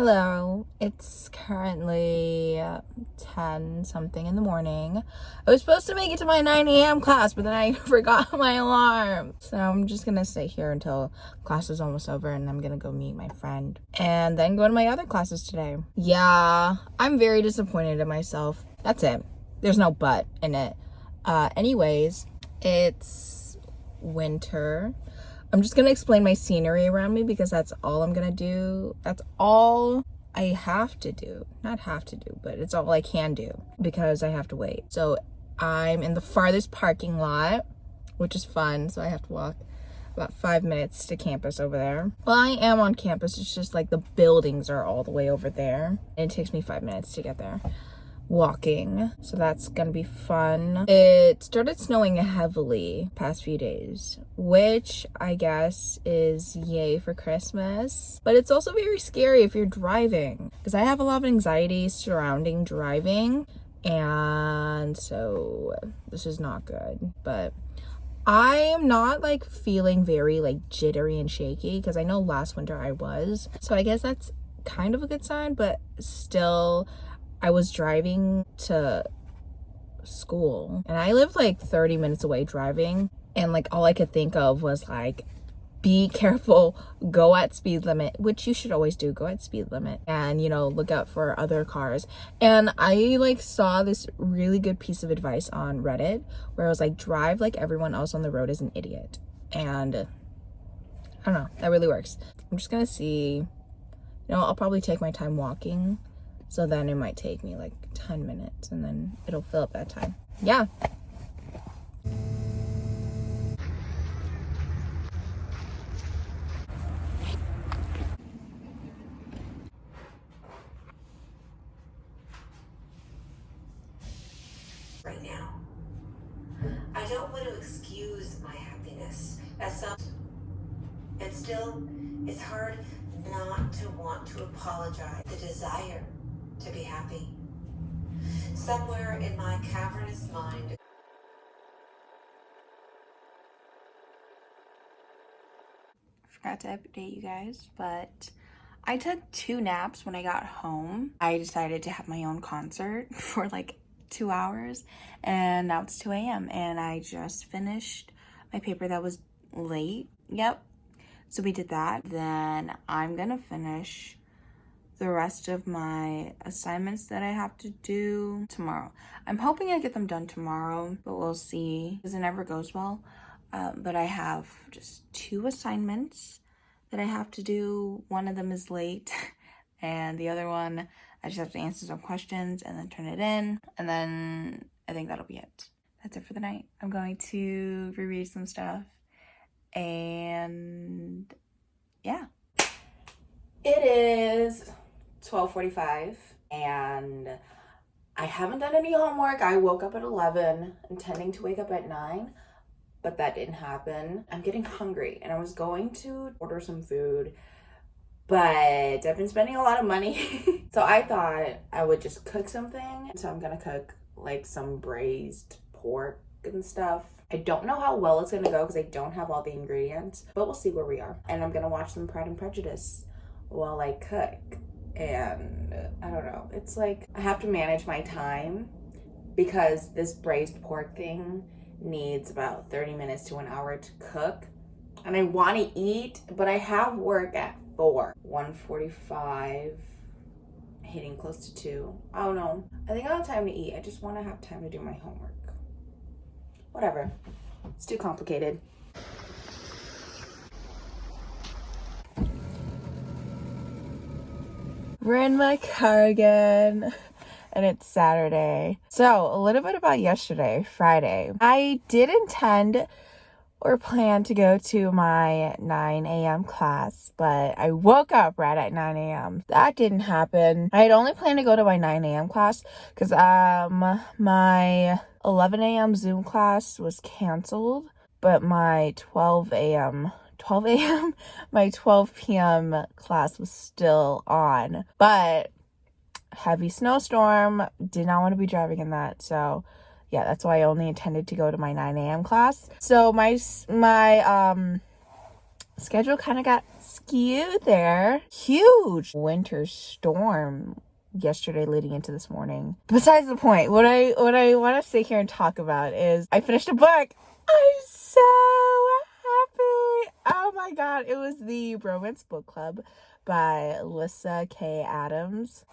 Hello, it's currently 10 something in the morning. I was supposed to make it to my 9 a.m. class, but then I forgot my alarm. So I'm just gonna stay here until class is almost over, and I'm gonna go meet my friend and then go to my other classes today. Yeah, I'm very disappointed in myself. That's it. There's no but in it. Anyways, it's winter. I'm just gonna explain my scenery around me because that's all I'm gonna do. That's all I have to do. Not have to do, but it's all I can do because I have to wait. So I'm in the farthest parking lot, which is fun. So I have to walk about 5 minutes to campus over there. Well, I am on campus. It's just like the buildings are all the way over there. And it takes me 5 minutes to get there walking, so that's gonna be fun. It started snowing heavily past few days, which I guess is yay for Christmas, but it's also very scary if you're driving because I have a lot of anxiety surrounding driving, and so this is not good. But I am not like feeling very like jittery and shaky because I know last winter I was, so I guess that's kind of a good sign. But still, I was driving to school and I lived like 30 minutes away driving, and like all I could think of was like, be careful, go at speed limit, which you should always do, go at speed limit, and look out for other cars. And I like saw this really good piece of advice on Reddit where I was like, drive like everyone else on the road is an idiot. And I don't know, that really works. I'm just gonna see, I'll probably take my time walking. So then it might take me like 10 minutes and then it'll fill up that time. Yeah. Right now, I don't want to excuse my happiness as some, and still, it's hard not to want to apologize. The desire to be happy. Somewhere in my cavernous mind. Forgot to update you guys, but I took 2 naps when I got home. I decided to have my own concert for like 2 hours, and now it's 2 a.m. and I just finished my paper that was late. Yep. So we did that. Then I'm gonna finish the rest of my assignments that I have to do tomorrow. I'm hoping I get them done tomorrow, but we'll see because it never goes well. But I have just 2 assignments that I have to do. One of them is late and the other one I just have to answer some questions and then turn it in, and then I think that'll be it. That's it for the night. I'm going to reread some stuff, and yeah. It is 12:45 and I haven't done any homework. I woke up at 11 intending to wake up at 9, but that didn't happen. I'm getting hungry and I was going to order some food, but I've been spending a lot of money. So I thought I would just cook something. So I'm gonna cook like some braised pork and stuff. I don't know how well it's gonna go because I don't have all the ingredients, but we'll see where we are. And I'm gonna watch some Pride and Prejudice while I cook. And I don't know, it's like I have to manage my time because this braised pork thing needs about 30 minutes to an hour to cook, and I want to eat, but I have work at 4. 1:45, hitting close to 2. I don't know, I think I'll have time to eat. I just want to have time to do my homework. Whatever, it's too complicated. We're in my car again, and it's Saturday. So a little bit about yesterday, Friday. I did intend or plan to go to my 9 a.m. class, but I woke up right at 9 a.m. That didn't happen. I had only planned to go to my 9 a.m. class because my 11 a.m. Zoom class was canceled, but my 12 p.m. class was still on. But heavy snowstorm, did not want to be driving in that, so yeah, that's why I only intended to go to my 9 a.m. class. So my schedule kind of got skewed there. Huge winter storm yesterday leading into this morning. Besides the point, what I want to sit here and talk about is I finished a book. I'm so happy. Oh my god, it was the Bromance Book Club by Lyssa Kay Adams.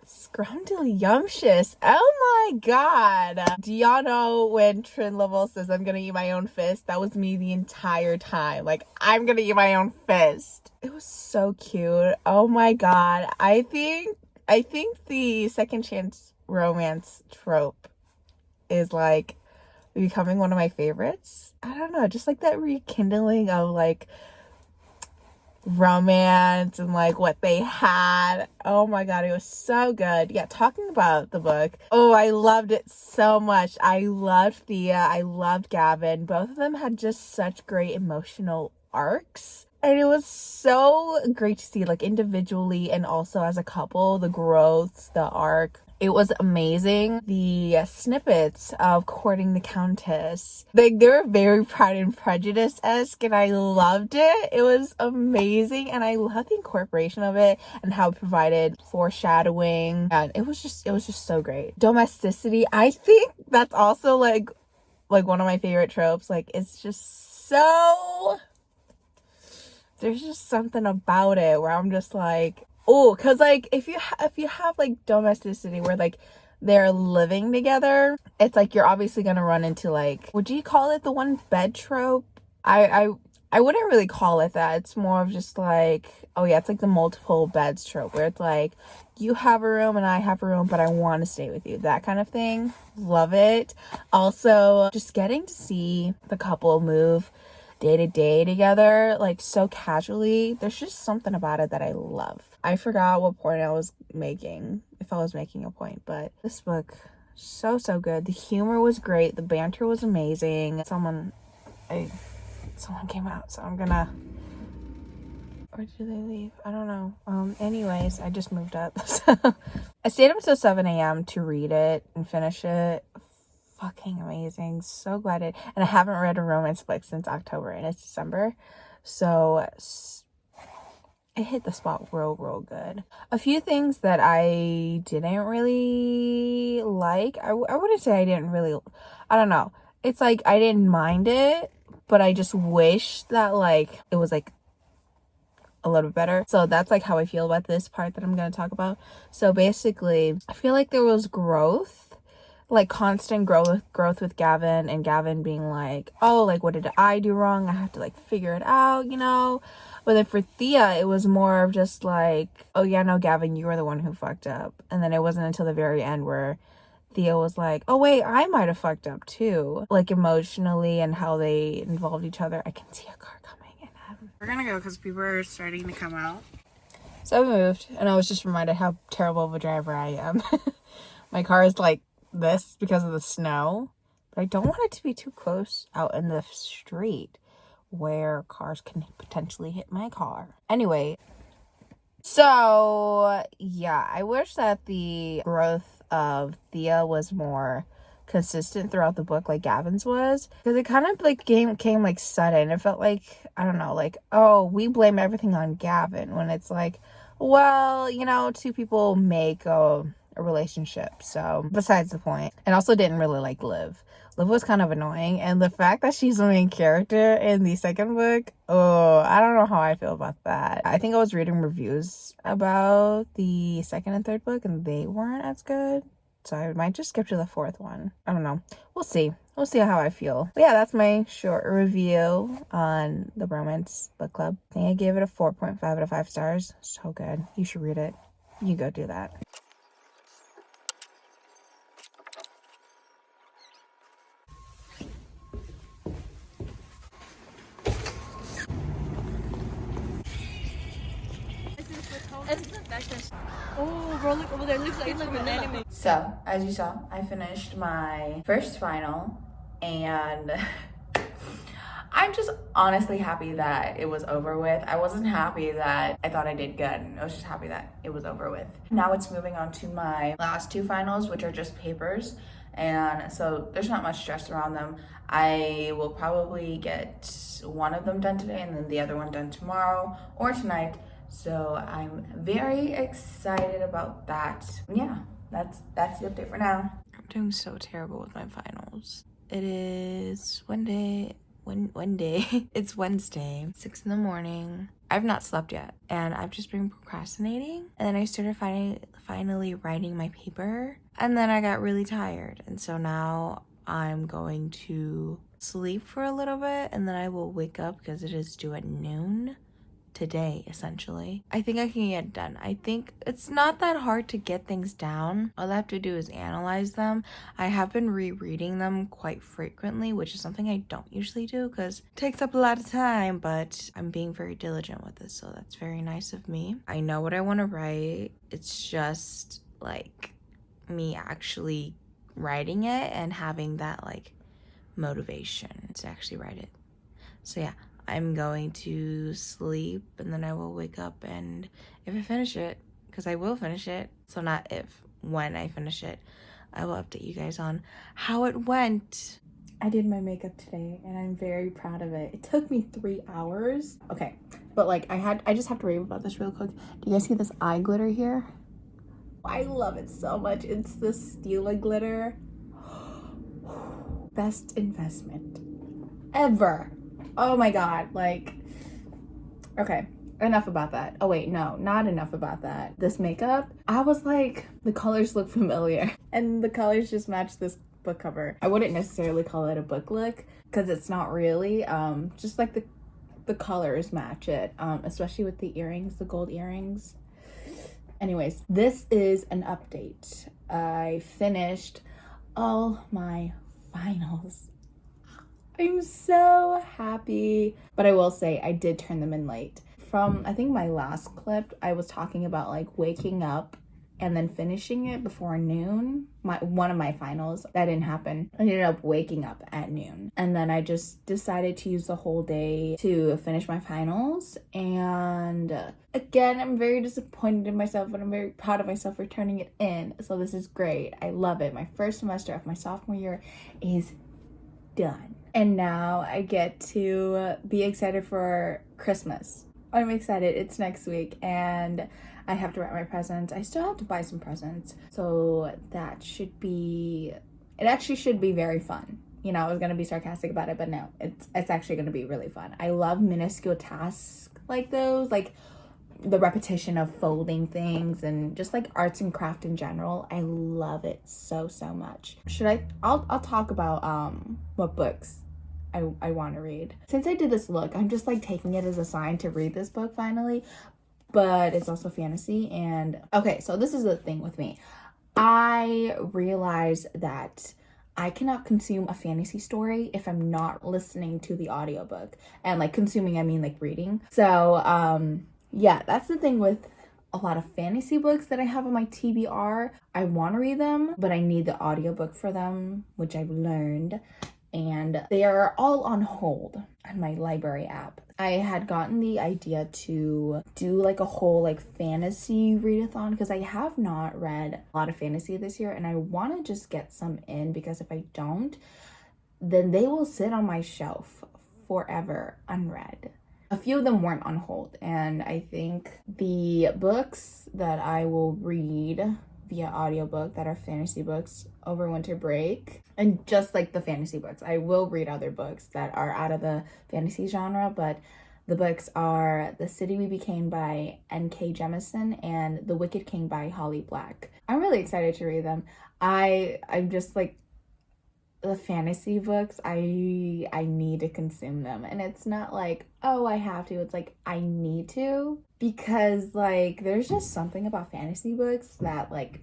Scrumdiddlyumptious. Oh my god. Do y'all know when Trin Level says I'm gonna eat my own fist? That was me the entire time. Like, I'm gonna eat my own fist. It was so cute. Oh my god. I think the second chance romance trope is like becoming one of my favorites. I don't know, just like that rekindling of like romance and like what they had. Oh my god, it was so good. Yeah, talking about the book, oh, I loved it so much. I loved Thea, I loved Gavin. Both of them had just such great emotional arcs, and it was so great to see, like, individually and also as a couple, the growth, the arc. It was amazing. The snippets of courting the Countess, they were very Pride and Prejudice-esque, and I loved it. It was amazing, and I love the incorporation of it and how it provided foreshadowing, and it was just so great. Domesticity, I think that's also like one of my favorite tropes. Like, it's just so, there's just something about it where I'm just like, oh, because like if you have like domesticity where like they're living together, it's like you're obviously gonna run into, like, would you call it the one bed trope? I wouldn't really call it that. It's more of just like, oh yeah, it's like the multiple beds trope where it's like you have a room and I have a room, but I want to stay with you, that kind of thing. Love it. Also, just getting to see the couple move day to day together, like, so casually. There's just something about it that I love. I forgot what point I was making, if I was making a point, but this book, so good. The humor was great, the banter was amazing. Someone came out, so I'm gonna, or did they leave? I don't know. Anyways, I just moved up. So I stayed up until 7 a.m. to read it and finish it. Fucking amazing. So glad it, and I haven't read a romance book since October, and it's December, so it hit the spot real good. A few things that I didn't really like, I wouldn't say I didn't really, I don't know, it's like I didn't mind it, but I just wish that like it was like a little bit better. So that's like how I feel about this part that I'm going to talk about. So basically, I feel like there was growth, like constant growth with Gavin, and Gavin being like, oh, like, what did I do wrong? I have to like figure it out, you know? But then for Thea, it was more of just like, oh yeah, no, Gavin, you were the one who fucked up. And then it wasn't until the very end where Thea was like, oh wait, I might have fucked up too. Like, emotionally and how they involved each other. I can see a car coming in. We're gonna go because people are starting to come out. So I moved, and I was just reminded how terrible of a driver I am. My car is like this because of the snow, but I don't want it to be too close out in the street where cars can potentially hit my car. Anyway, so yeah, I wish that the growth of Thea was more consistent throughout the book like Gavin's was, because it kind of like came like sudden. It felt like, I don't know, like, oh, we blame everything on Gavin, when it's like, well, you know, two people make a relationship. So besides the point. And also didn't really like Liv. Liv was kind of annoying, and the fact that she's the main character in the second book, oh, I don't know how I feel about that. I think I was reading reviews about the second and third book, and they weren't as good, so I might just skip to the fourth one. I don't know. We'll see how I feel. But yeah, that's my short review on the Bromance Book Club. I think I gave it a 4.5 out of 5 stars. So good. You should read it. You go do that. Oh, bro, look over there. Looks like an anime. So, as you saw, I finished my first final, and I'm just honestly happy that it was over with. I wasn't happy that I thought I did good. I was just happy that it was over with. Now it's moving on to my last two finals, which are just papers. And so there's not much stress around them. I will probably get one of them done today and then the other one done tomorrow or tonight. So I'm very excited about that. Yeah, that's the update for now. I'm doing so terrible with my finals. It is Wednesday. It's Wednesday, 6 in the morning. I've not slept yet and I've just been procrastinating. And then I started finally writing my paper and then I got really tired. And so now I'm going to sleep for a little bit and then I will wake up because it is due at noon today, essentially. I think I can get it done. I think it's not that hard to get things down. All I have to do is analyze them. I have been rereading them quite frequently, which is something I don't usually do because it takes up a lot of time, but I'm being very diligent with this, so that's very nice of me. I know what I want to write. It's just like me actually writing it and having that like motivation to actually write it. So yeah, I'm going to sleep and then I will wake up, and if I finish it, because I will finish it, so not if, when I finish it, I will update you guys on how it went. I did my makeup today and I'm very proud of it. It took me 3 hours. Okay, but like I just have to rave about this real quick. Do you guys see this eye glitter here? I love it so much. It's the Stila glitter. Best investment ever. Oh my god, like, okay, enough about that. Oh wait, no, not enough about that. This makeup, I was like, the colors look familiar and the colors just match this book cover. I wouldn't necessarily call it a book look because it's not really, just like the colors match it, especially with the earrings, the gold earrings. Anyways, this is an update. I finished all my finals. I'm so happy, but I will say I did turn them in late. From I think my last clip, I was talking about like waking up and then finishing it before noon. One of my finals, that didn't happen. I ended up waking up at noon, and then I just decided to use the whole day to finish my finals. And again, I'm very disappointed in myself, but I'm very proud of myself for turning it in. So this is great. I love it. My first semester of my sophomore year is done. And now I get to be excited for Christmas. I'm excited. It's next week and I have to write my presents. I still have to buy some presents. So that should be, it actually should be very fun. You know, I was gonna be sarcastic about it, but no, it's actually gonna be really fun. I love minuscule tasks like those, like the repetition of folding things and just like arts and craft in general. I love it so much. I'll talk about what books I want to read. Since I did this look, I'm just like taking it as a sign to read this book finally, but it's also fantasy. And okay, so this is the thing with me. I realize that I cannot consume a fantasy story if I'm not listening to the audiobook. And like consuming, I mean like reading. So yeah, that's the thing with a lot of fantasy books that I have on my TBR. I want to read them, but I need the audiobook for them, which I've learned. And they are all on hold on my library app. I had gotten the idea to do like a whole like fantasy readathon because I have not read a lot of fantasy this year, and I want to just get some in because if I don't, then they will sit on my shelf forever unread. A few of them weren't on hold, and I think the books that I will read via audiobook that are fantasy books over winter break, and just like the fantasy books, I will read other books that are out of the fantasy genre, but the books are The City We Became by N.K. Jemisin and The Wicked King by Holly Black. I'm really excited to read them. I'm just like, the fantasy books, I need to consume them, and it's not like, oh, I have to, it's like I need to, because like there's just something about fantasy books that like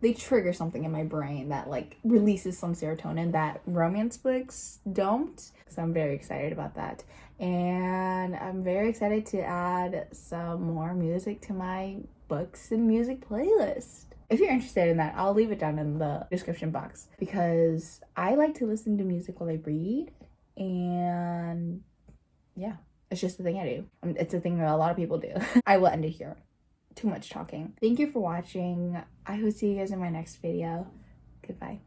they trigger something in my brain that like releases some serotonin that romance books don't. So I'm very excited about that, and I'm very excited to add some more music to my books and music playlist. If you're interested in that, I'll leave it down in the description box because I like to listen to music while I read, and yeah, it's just a thing I do. It's a thing that a lot of people do. I will end it here. Too much talking. Thank you for watching. I will see you guys in my next video. Goodbye.